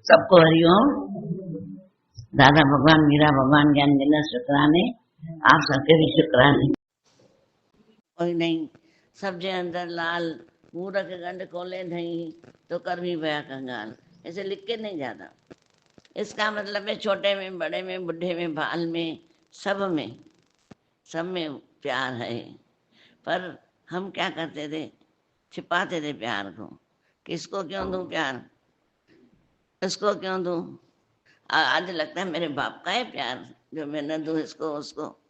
सबको हरिओम। दादा भगवान, मीरा भगवान, ज्ञान देना शुक्राने, आप सबके भी शुक्राने। कोई नहीं, सब जे अंदर लाल मूरख गंड खोले नहीं तो कर भी भया कंगाल, ऐसे लिख के नहीं जाता। इसका मतलब है छोटे में, बड़े में, बुढ़े में, बाल में, सब में प्यार है। पर हम क्या करते थे, छिपाते थे प्यार को। किसको क्यों दूं प्यार, इसको क्यों दूं। आज लगता है मेरे बाप का है प्यार, जो मैं न दूं इसको उसको,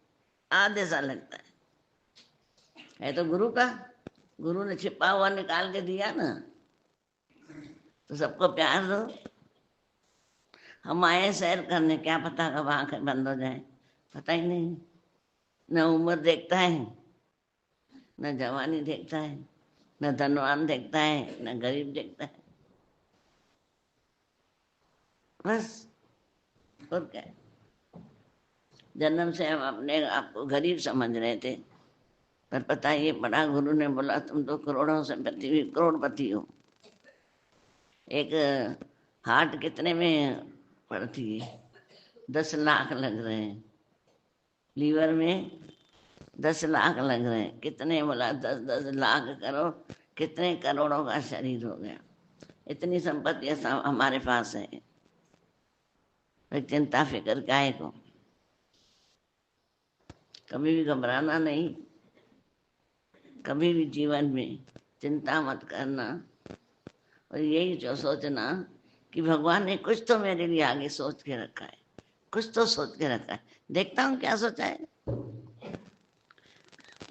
आज ऐसा लगता है तो गुरु का। गुरु ने छिपा हुआ निकाल के दिया ना, तो सबको प्यार दो। हम आए सैर करने, क्या पता कब आंखें बंद हो जाए, पता ही नहीं। न उम्र देखता है, न जवानी देखता है, न धनवान देखता है, न गरीब देखता है, बस। और क्या, जन्म से हम अपने आप को गरीब समझ रहे थे, पर पता ये बड़ा गुरु ने बोला तुम तो करोड़ों से करोड़पति हो। एक हार्ट कितने में पड़ती है, 10 लाख लग रहे हैं। लीवर में 10 लाख लग रहे हैं। कितने बोला, 10-10 लाख करोड़, कितने करोड़ों का शरीर हो गया। इतनी संपत्ति हमारे पास है, चिंता फिक्र काहे को। कभी भी घबराना नहीं, कभी भी जीवन में चिंता मत करना, और यही जो सोचना कि भगवान ने कुछ तो मेरे लिए आगे सोच के रखा है, कुछ तो सोच के रखा है। देखता हूँ क्या सोचा है,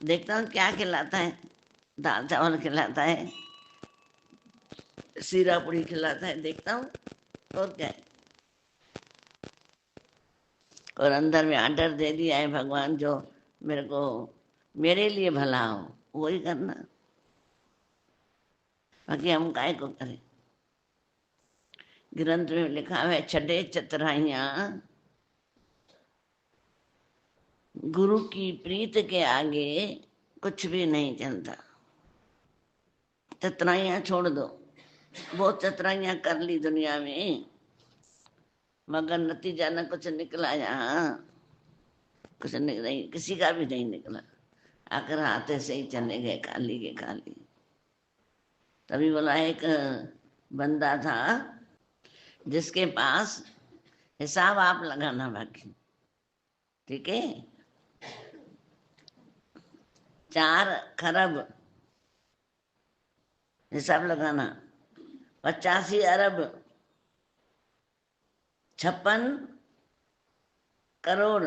देखता हूँ क्या खिलाता है, दाल चावल खिलाता है, सीरा पूड़ी खिलाता है, देखता हूँ और क्या है। और अंदर में आर्डर दे दिया है भगवान, जो मेरे को मेरे लिए भला हो वही करना, बाकी हम काहे को करें। ग्रंथ में लिखा है, छठे चतुराइयां गुरु की प्रीत के आगे कुछ भी नहीं चलता। चतुराइयां छोड़ दो, बहुत चतुराइयां कर ली दुनिया में, मगर नतीजा न कुछ निकला। यहाँ कुछ नहीं, किसी का भी नहीं निकला। आकर हाथे से ही चले गए, खाली के खाली। तभी बोला, एक बंदा था जिसके पास हिसाब आप लगाना बाकी, ठीक है, 4 खरब हिसाब लगाना, 85 अरब, 56 करोड़,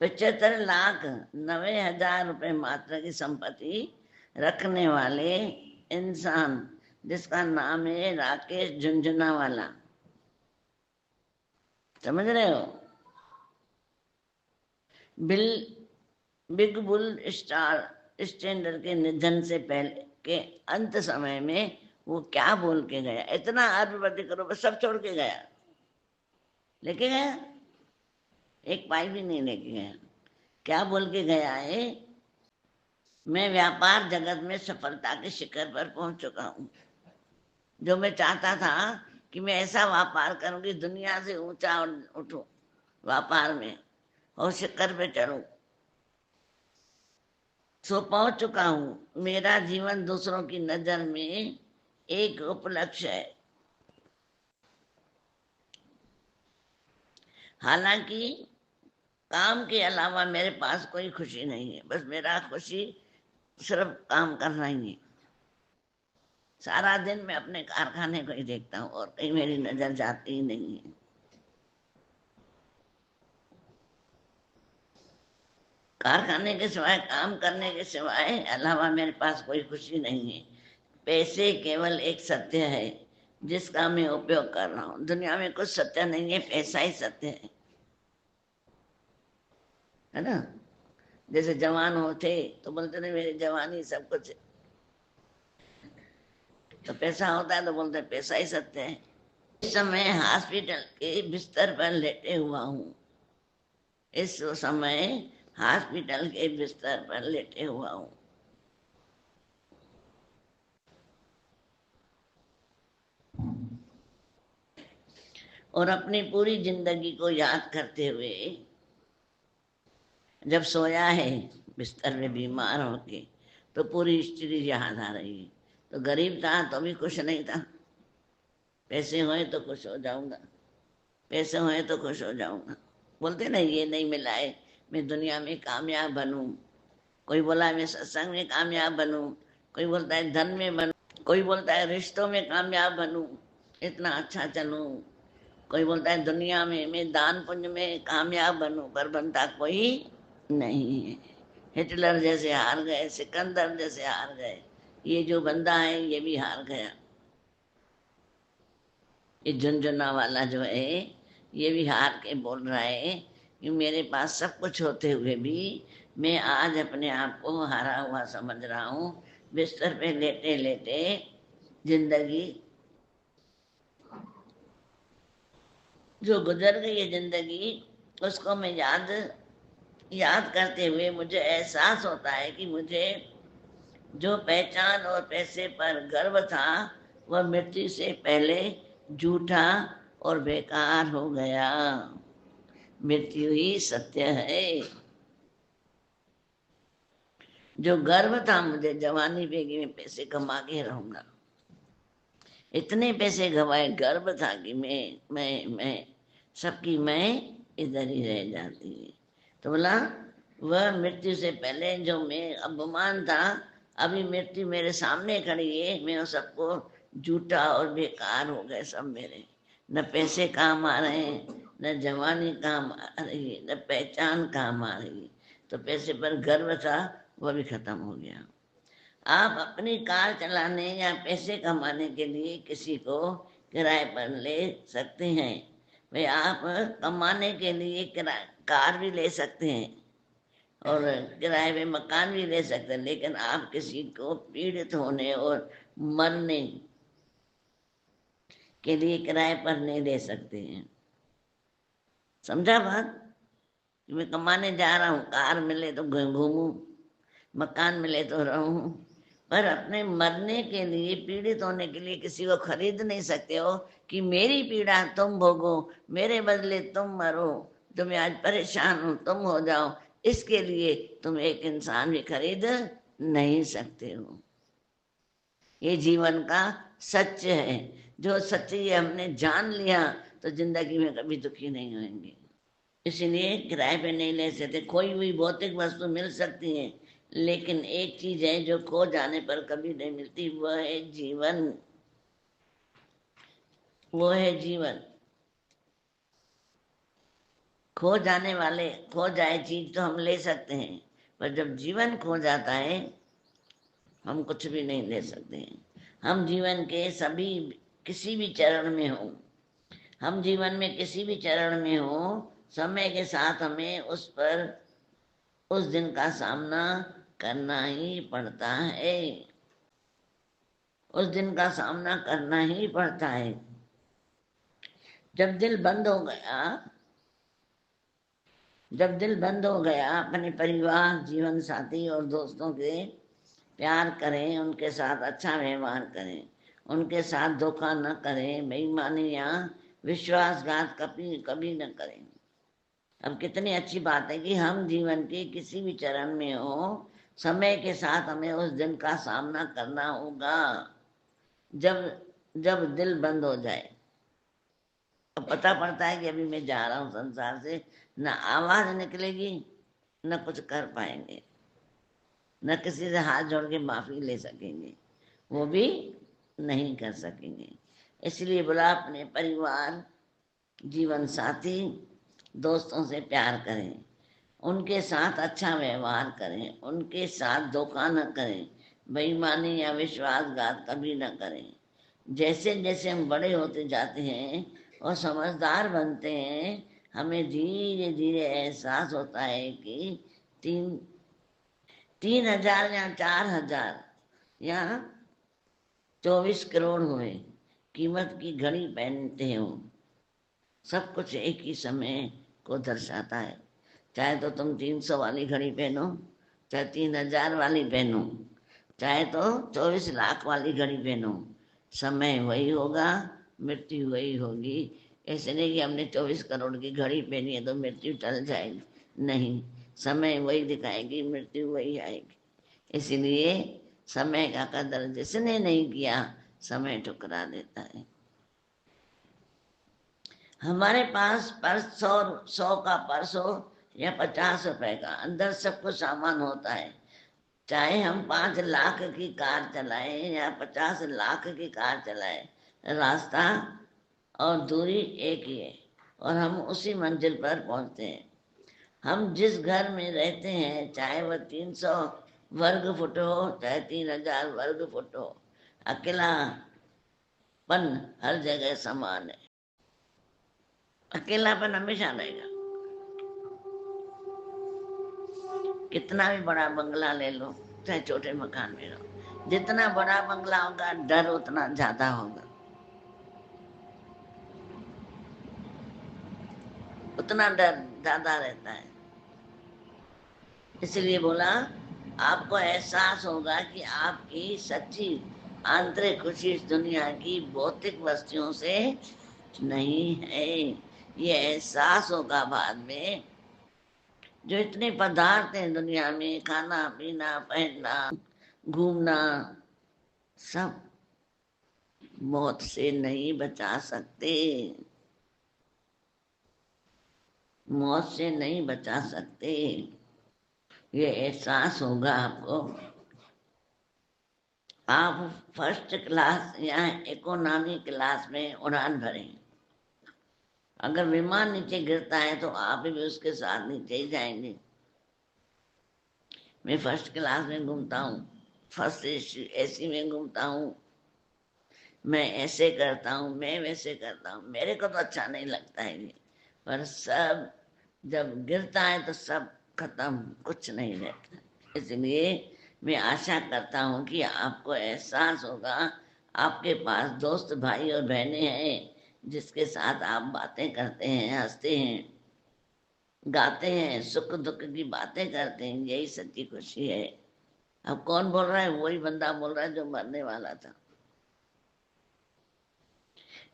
75,90,000 रुपए मात्र की संपत्ति रखने वाले इंसान, जिसका नाम है राकेश झुंझुनवाला। समझ रहे हो। बिग बुल स्टार स्टैंडर्ड के निधन से पहले के अंत समय में वो क्या बोल के गया, इतना अरबपति करोड़ सब छोड़ के गया, लेके गया, एक पाई भी नहीं लेके गया। क्या बोल के गया है, मैं व्यापार जगत में सफलता के शिखर पर पहुंच चुका हूं। जो मैं चाहता था कि मैं ऐसा व्यापार करूंगी, दुनिया से ऊंचा उठूं व्यापार में और शिखर पे चढ़ूं, सो पहुंच चुका हूं। मेरा जीवन दूसरों की नजर में एक उपलक्ष्य है। हालांकि काम के अलावा मेरे पास कोई खुशी नहीं है, बस मेरा खुशी सिर्फ काम करना ही है। सारा दिन मैं अपने कारखाने को ही देखता हूँ और कहीं मेरी नजर जाती ही नहीं है। कारखाने के सिवाय, काम करने के सिवाय अलावा मेरे पास कोई खुशी नहीं है। पैसे केवल एक सत्य है जिसका मैं उपयोग कर रहा हूँ। दुनिया में कुछ सत्य नहीं है, पैसा ही सत्य है ना। जैसे जवान होते तो बोलते थे मेरी जवानी सब कुछ, तो पैसा होता है तो बोलते पैसा ही सत्य है। इस समय हॉस्पिटल के बिस्तर पर लेटे हुआ हूँ, इस समय हॉस्पिटल के बिस्तर पर लेटे हुआ हूँ। और अपनी पूरी जिंदगी को याद करते हुए जब सोया है बिस्तर में बीमार होके, तो पूरी हिस्ट्री याद आ रही है। तो गरीब था तो भी खुश नहीं था, पैसे हुए तो खुश हो जाऊंगा, पैसे हुए तो खुश हो जाऊंगा। बोलते ना ये नहीं मिला है मैं दुनिया में कामयाब बनूं, कोई बोला मैं सत्संग में कामयाब बनूं, कोई बोलता है धन में बनूं, कोई बोलता है रिश्तों में कामयाब बनूं, इतना अच्छा चलूं, कोई बोलता है दुनिया में मैं दान पुण्य में कामयाब बनूं, पर बनता कोई नहीं है। हिटलर जैसे हार गए, सिकंदर जैसे हार गए, ये जो बंदा है ये भी हार गया। ये झुनझुना वाला जो है ये भी हार के बोल रहा है कि मेरे पास सब कुछ होते हुए भी मैं आज अपने आप को हारा हुआ समझ रहा हूँ। बिस्तर पे लेटे लेटे जिंदगी जो गुजर गई है जिंदगी, उसको मैं याद करते हुए मुझे एहसास होता है कि मुझे जो पहचान और पैसे पर गर्व था वह मृत्यु से पहले झूठा और बेकार हो गया। मृत्यु ही सत्य है। जो गर्व था मुझे जवानी पे कि मैं पैसे कमा के रहूंगा, इतने पैसे गवाए, गर्व था कि मैं सबकी मैं इधर ही रह जाती है। तो बोला वह मृत्यु से पहले जो मैं अपमान था, अभी मृत्यु मेरे सामने खड़ी है, मैं उन सबको झूठा और बेकार हो गए सब मेरे। न पैसे काम आ रहे हैं, न जवानी काम आ रही है, न पहचान काम आ रही है। तो पैसे पर गर्व था वह भी खत्म हो गया। आप अपनी कार चलाने या पैसे कमाने के लिए किसी को किराए पर ले सकते हैं। भाई आप कमाने के लिए कार भी ले सकते हैं और किराए पे मकान भी ले सकते हैं, लेकिन आप किसी को पीड़ित होने और मरने के लिए किराए पर नहीं ले सकते हैं। समझा बात? कि मैं कमाने जा रहा हूँ, कार मिले तो घूमूं, मकान मिले तो रहूं, पर अपने मरने के लिए, पीड़ित होने के लिए किसी को खरीद नहीं सकते हो कि मेरी पीड़ा तुम भोगो, मेरे बदले तुम मरो, तो मैं आज परेशान हूं तुम हो जाओ, इसके लिए तुम एक इंसान भी खरीद नहीं सकते हो। ये जीवन का सत्य है। जो सत्य ये हमने जान लिया तो जिंदगी में कभी दुखी नहीं होंगे। इसलिए किराए पे नहीं ले सकते। कोई भी भौतिक वस्तु मिल सकती है, लेकिन एक चीज है जो खो जाने पर कभी नहीं मिलती, वह है जीवन। वो है जीवन। खो जाने वाले, खो जाए चीज तो हम ले सकते हैं, पर जब जीवन खो जाता है हम कुछ भी नहीं ले सकते हैं। हम जीवन के सभी किसी भी चरण में हो, हम जीवन में किसी भी चरण में हो, समय के साथ हमें उस दिन का सामना करना ही पड़ता है। उस दिन का सामना करना ही पड़ता है। जब दिल बंद हो गया, जब दिल बंद हो गया, अपने परिवार, जीवन साथी और दोस्तों के प्यार करें, उनके साथ अच्छा व्यवहार करें, उनके साथ धोखा न करें, बेईमानी या विश्वासघात कभी कभी न करें। अब कितनी अच्छी बात है कि हम जीवन के किसी भी चरण में हो, समय के साथ हमें उस दिन का सामना करना होगा। जब जब दिल बंद हो जाए, अब पता पड़ता है कि अभी मैं जा रहा हूँ संसार से, न आवाज निकलेगी, न कुछ कर पाएंगे, न किसी से हाथ जोड़ के माफी ले सकेंगे, वो भी नहीं कर सकेंगे। इसलिए बोला अपने परिवार, जीवन साथी, दोस्तों से प्यार करें, उनके साथ अच्छा व्यवहार करें, उनके साथ धोखा न करें, बेईमानी या विश्वासघात कभी न करें। जैसे जैसे हम बड़े होते जाते हैं और समझदार बनते हैं, हमें धीरे धीरे एहसास होता है कि 3,000 या 4,000 या 24 करोड़ हुए, कीमत की घड़ी पहनते हो, सब कुछ एक ही समय को दर्शाता है। चाहे तो तुम 300 वाली घड़ी पहनो, चाहे 3,000 वाली पहनो, चाहे तो 24 लाख वाली घड़ी पहनो, समय वही होगा, मृत्यु वही होगी। ऐसे नहीं कि हमने 24 करोड़ की घड़ी पहनी है तो मृत्यु टल जाएगी, नहीं, समय वही दिखाएगी, मृत्यु वही आएगी। इसलिए समय का कदर जिसने नहीं किया, समय ठुकरा देता है। हमारे पास पर्स 100 का पर्स हो या 50 रुपए का, अंदर सब कुछ सामान होता है। चाहे हम 5 लाख की कार चलाएं या 50 लाख की कार चलाएं, रास्ता और दूरी एक ही है और हम उसी मंजिल पर पहुंचते हैं। हम जिस घर में रहते हैं, चाहे वह 300 वर्ग फुट हो चाहे 3000 वर्ग फुट हो, अकेलापन हर जगह समान है। अकेलापन हमेशा रहेगा। कितना भी बड़ा बंगला ले लो चाहे छोटे मकान में रहो, जितना बड़ा बंगला होगा डर उतना ज्यादा होगा, उतना डर ज्यादा रहता है। इसलिए बोला आपको एहसास होगा कि आपकी सच्ची आंतरिक खुशी इस दुनिया की भौतिक वस्तुओं से नहीं है। ये एहसास होगा बाद में। जो इतने पदार्थ हैं दुनिया में, खाना पीना पहनना घूमना, सब मौत से नहीं बचा सकते, मौत से नहीं बचा सकते। ये एहसास होगा आपको। आप फर्स्ट क्लास या इकोनॉमी क्लास में उड़ान भरें, अगर विमान नीचे गिरता है तो आप भी उसके साथ नीचे ही जाएंगे। मैं फर्स्ट क्लास में घूमता हूँ, फर्स्ट एसी में घूमता हूँ, मैं ऐसे करता हूँ, मैं वैसे करता हूँ, मेरे को तो अच्छा नहीं लगता है ये, पर सब जब गिरता है तो सब खत्म, कुछ नहीं रहता। इसलिए मैं आशा करता हूँ कि आपको एहसास होगा। आपके पास दोस्त भाई और बहनें हैं जिसके साथ आप बातें करते हैं, हंसते हैं, गाते हैं, सुख दुख की बातें करते हैं, यही सच्ची खुशी है। अब कौन बोल रहा है? वही बंदा बोल रहा है जो मरने वाला था।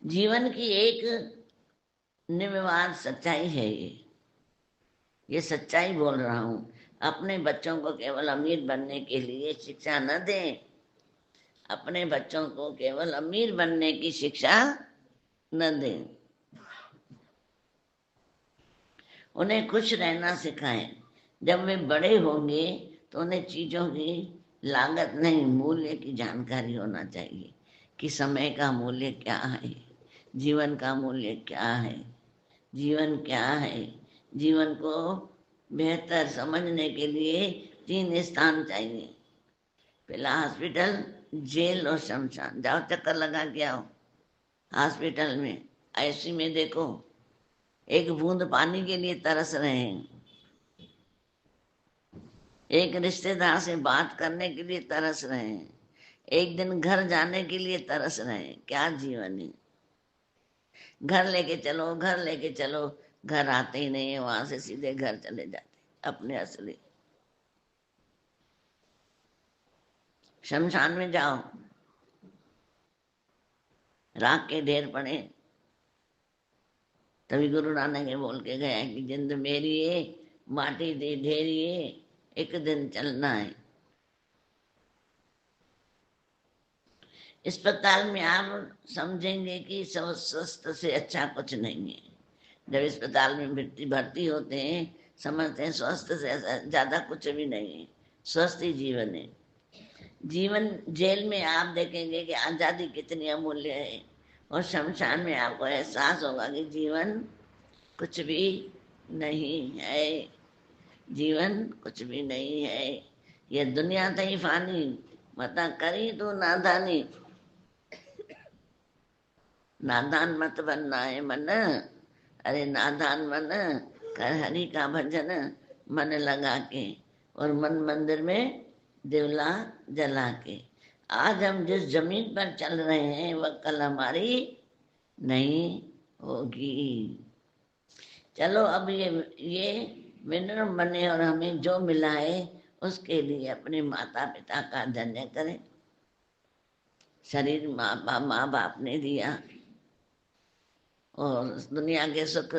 जीवन की एक निर्विवाद सच्चाई है ये सच्चाई बोल रहा हूं। अपने बच्चों को केवल अमीर बनने के लिए शिक्षा न दें, अपने बच्चों को केवल अमीर बनने की शिक्षा न दें, उन्हें खुश रहना सिखाएं। जब वे बड़े होंगे तो उन्हें चीजों की लागत नहीं, मूल्य की जानकारी होना चाहिए कि समय का मूल्य क्या है, जीवन का मूल्य क्या है, जीवन क्या है। जीवन को बेहतर समझने के लिए 3 स्थान चाहिए। पहला हॉस्पिटल, जेल और शमशान। जाओ चक्कर लगा के आओ हॉस्पिटल में, आईसीयू में देखो, एक बूंद पानी के लिए तरस रहे हैं, एक रिश्तेदार से बात करने के लिए तरस रहे हैं, एक दिन घर जाने के लिए तरस रहे हैं। क्या जीवन है! घर लेके चलो, घर लेके चलो, घर आते ही नहीं है, वहां से सीधे घर चले जाते अपने असली। शमशान में जाओ, राख के ढेर पड़े। तभी गुरु नानक ने बोल के गया कि जिंद मेरी है, माटी दे ढेरी है, एक दिन चलना है। अस्पताल में आप समझेंगे कि स्वस्थ से अच्छा कुछ नहीं है। जब अस्पताल में भर्ती होते हैं, समझते हैं स्वस्थ से ज्यादा कुछ भी नहीं है, स्वस्थ ही जीवन है। जीवन जेल में आप देखेंगे कि आजादी कितनी अमूल्य है, और शमशान में आपको एहसास होगा कि जीवन कुछ भी नहीं है, जीवन कुछ भी नहीं है। ये दुनिया थई फानी, मता करी तू नादानी। नादान मत बनना है मन, अरे नादान मन, कर हरि का भजन मन लगा के, और मन मंदिर में दिवला जला के। आज हम जिस जमीन पर चल रहे हैं वह कल हमारी नहीं होगी। चलो अब ये विनम्र बने और हमें जो मिला है उसके लिए अपने माता पिता का धन्य करें। शरीर माँ बाप ने दिया, और दुनिया के सुख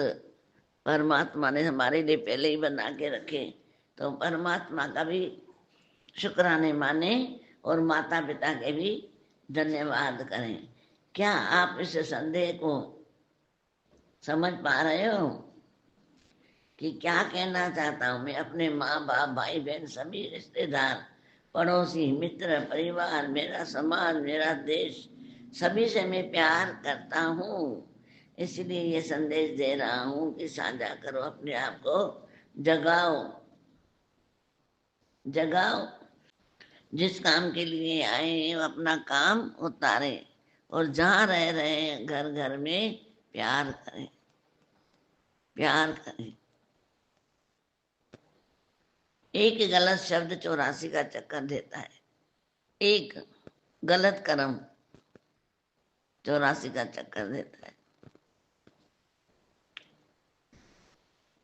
परमात्मा ने हमारे लिए पहले ही बना के रखे, तो परमात्मा का भी शुक्राने माने और माता पिता के भी धन्यवाद करें। क्या आप इस संदेह को समझ पा रहे हो कि क्या कहना चाहता हूं मैं? अपने माँ बाप, भाई बहन, सभी रिश्तेदार, पड़ोसी, मित्र, परिवार, मेरा समाज, मेरा देश, सभी से मैं प्यार करता हूँ। इसलिए ये संदेश दे रहा हूँ कि साझा करो, अपने आप को जगाओ, जगाओ। जिस काम के लिए आए हैं वो अपना काम उतारे, और जहाँ रह रहे हैं घर घर में प्यार करें, प्यार करें। एक गलत शब्द 84 का चक्कर देता है, एक गलत कर्म 84 का चक्कर देता है।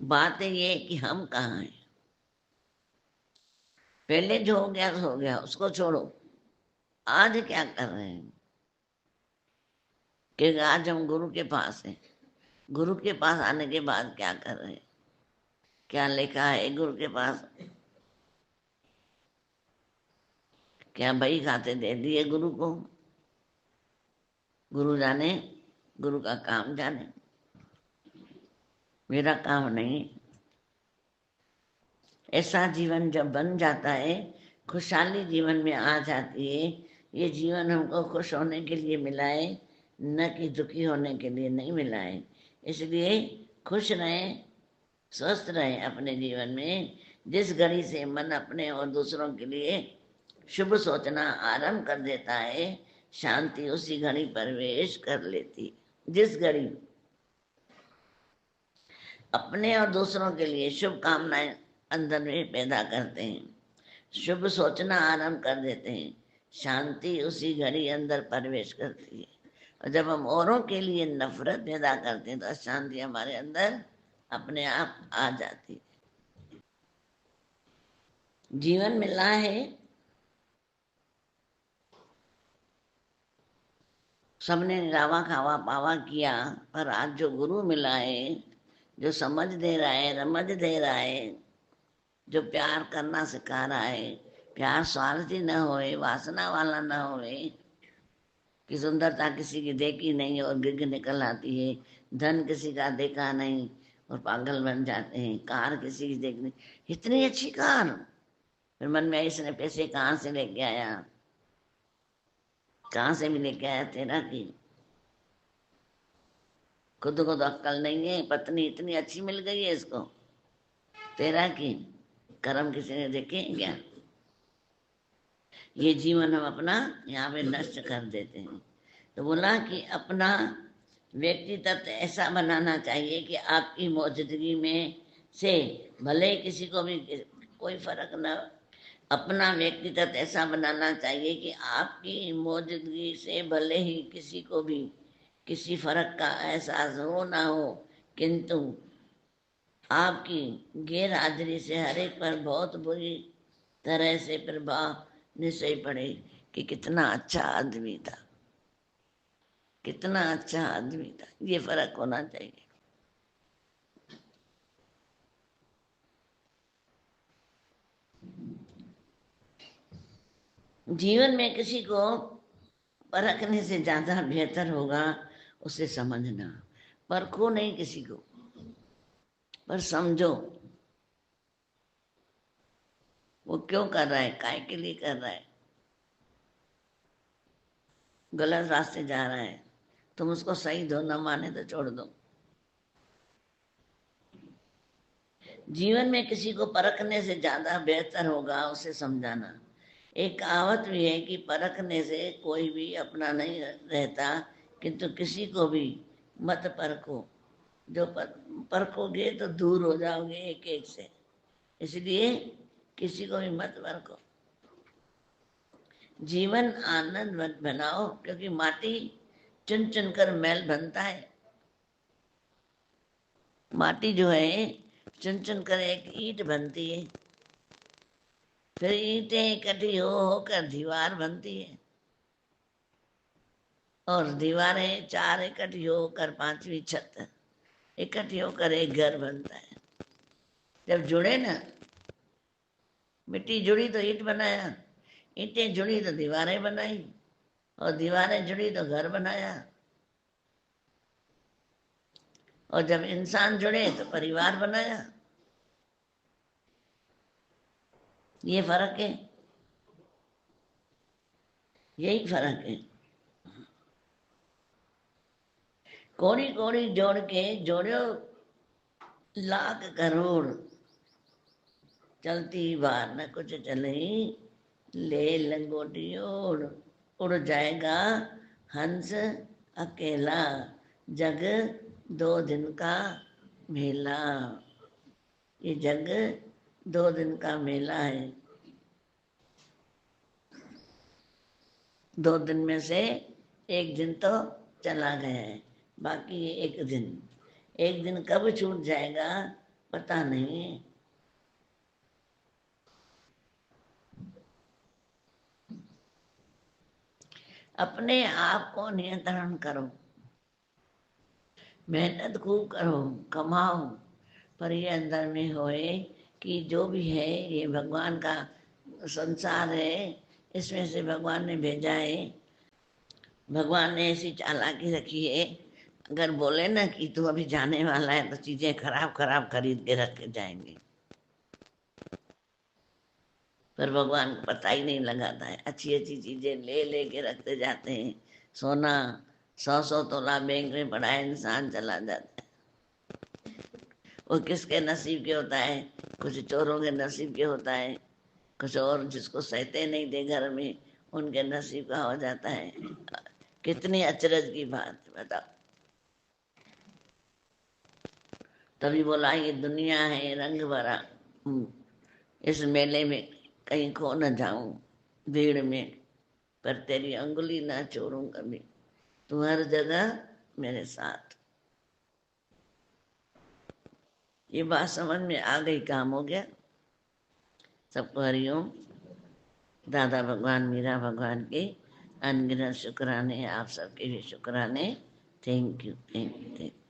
बात ये कि हम कहाँ हैं? पहले जो हो गया हो गया, उसको छोड़ो। आज क्या कर रहे हैं? कि आज हम गुरु के पास हैं, गुरु के पास आने के बाद क्या कर रहे हैं? क्या लिखा है गुरु के पास? क्या बही खाते दे दिए गुरु को? गुरु जाने, गुरु का काम जाने, मेरा काम नहीं। ऐसा जीवन जब बन जाता है, खुशहाली जीवन में आ जाती है। ये जीवन हमको खुश होने के लिए मिला है, न कि दुखी होने के लिए नहीं मिला है। इसलिए खुश रहें, स्वस्थ रहें अपने जीवन में। जिस घड़ी से मन अपने और दूसरों के लिए शुभ सोचना आरंभ कर देता है, शांति उसी घड़ी प्रवेश कर लेती। जिस घड़ी अपने और दूसरों के लिए शुभ कामनाएं अंदर में पैदा करते हैं, शुभ सोचना आरंभ कर देते हैं, शांति उसी घड़ी अंदर प्रवेश करती है। और जब हम औरों के लिए नफरत पैदा करते हैं तो अशांति हमारे अंदर अपने आप आ जाती है। जीवन मिला है, सबने रावा खावा पावा किया, पर आज जो गुरु मिला है, जो समझ दे रहा है, रमझ दे रहा है, जो प्यार करना सिखा रहा है, प्यार स्वार्थी न होए, वासना वाला न होए, कि सुंदरता किसी की देखी नहीं और गिग निकल आती है, धन किसी का देखा नहीं और पागल बन जाते हैं, कार किसी की देखनी, इतनी अच्छी कार, फिर मन में इसने पैसे कहाँ से लेके आया, कहाँ से भी लेके आया? तेरा की खुद को तो अक्ल नहीं है, पत्नी इतनी अच्छी मिल गई है इसको, तेरा की कर्म किसी ने देखे क्या? ये जीवन हम अपना यहाँ पे नष्ट कर देते हैं। तो बोला कि अपना व्यक्तित्व ऐसा बनाना चाहिए कि आपकी मौजूदगी में से भले किसी को भी कोई फर्क न, अपना व्यक्तित्व ऐसा बनाना चाहिए कि आपकी मौजूदगी से भले ही किसी को भी किसी फर्क का एहसास हो ना हो, किंतु आपकी गैर हाजिरी से हर एक पर बहुत बुरी तरह से प्रभाव निश्चय पड़े कि कितना अच्छा आदमी था, कितना अच्छा आदमी था। ये फर्क होना चाहिए। जीवन में किसी को परखने से ज्यादा बेहतर होगा उसे समझना। परखो नहीं किसी को, पर समझो वो क्यों कर रहा है, काय के लिए कर रहा है। गलत रास्ते जा रहा है, तुम उसको सही दो, न माने तो छोड़ दो। जीवन में किसी को परखने से ज्यादा बेहतर होगा उसे समझाना। एक कहावत भी है कि परखने से कोई भी अपना नहीं रहता, किंतु किसी को भी मत परखो, जो परखोगे तो दूर हो जाओगे एक एक से। इसलिए किसी को भी मत परखो। जीवन आनंद मत बनाओ, क्योंकि माटी चुन चुन कर मैल बनता है। माटी जो है चुन चुन कर एक ईंट बनती है, फिर ईंटें इकट्ठी हो होकर दीवार बनती है। और दीवारें चार इकट्ठी होकर पांचवी छत इकट्ठी होकर एक घर बनता है। जब जुड़े ना, मिट्टी जुड़ी तो ईंट बनाया, ईंटें जुड़ी तो दीवारें बनाई, और दीवारें जुड़ी तो घर बनाया, और जब इंसान जुड़े तो परिवार बनाया। ये फर्क है, यही फर्क है। कोड़ी कोड़ी जोड़ के जोड़ो लाख करोड़, चलती बार न कुछ चले ले लंगोटी ओढ़। उड़ जाएगा हंस अकेला, जग 2 दिन का मेला। ये जग 2 दिन का मेला है। 2 दिन में से एक दिन तो चला गया है, बाकी एक दिन कब छूट जाएगा पता नहीं। अपने आप को नियंत्रण करो, मेहनत खूब करो, कमाओ, पर ये अंदर में होए कि जो भी है ये भगवान का संसार है, इसमें से भगवान ने भेजा है। भगवान ने ऐसी चालाकी रखी है, अगर बोले ना कि तू अभी जाने वाला है तो चीजें खराब खराब खरीद के रख के जाएंगे, पर भगवान को पता ही नहीं लगाता है। अच्छी अच्छी चीजें ले ले के रखते जाते हैं। सोना 100 तोला बैंक में पड़ा है, इंसान चला जाता है। वो किसके नसीब के होता है? कुछ चोरों के नसीब के होता है, कुछ और जिसको सहते नहीं थे घर में उनके नसीब का हो जाता है। कितनी अचरज की बात बताओ। तभी बोला ये दुनिया है रंग भरा, इस मेले में कहीं खो न जाऊं भीड़ में, पर तेरी अंगुली ना छोड़ूं कभी, तू हर जगह मेरे साथ। ये बात समझ में आ गई, काम हो गया। सबको हरिओम। दादा भगवान मीरा भगवान के अनगिनत शुक्राने, आप सबके भी शुक्राने। Thank you, thank you, thank you.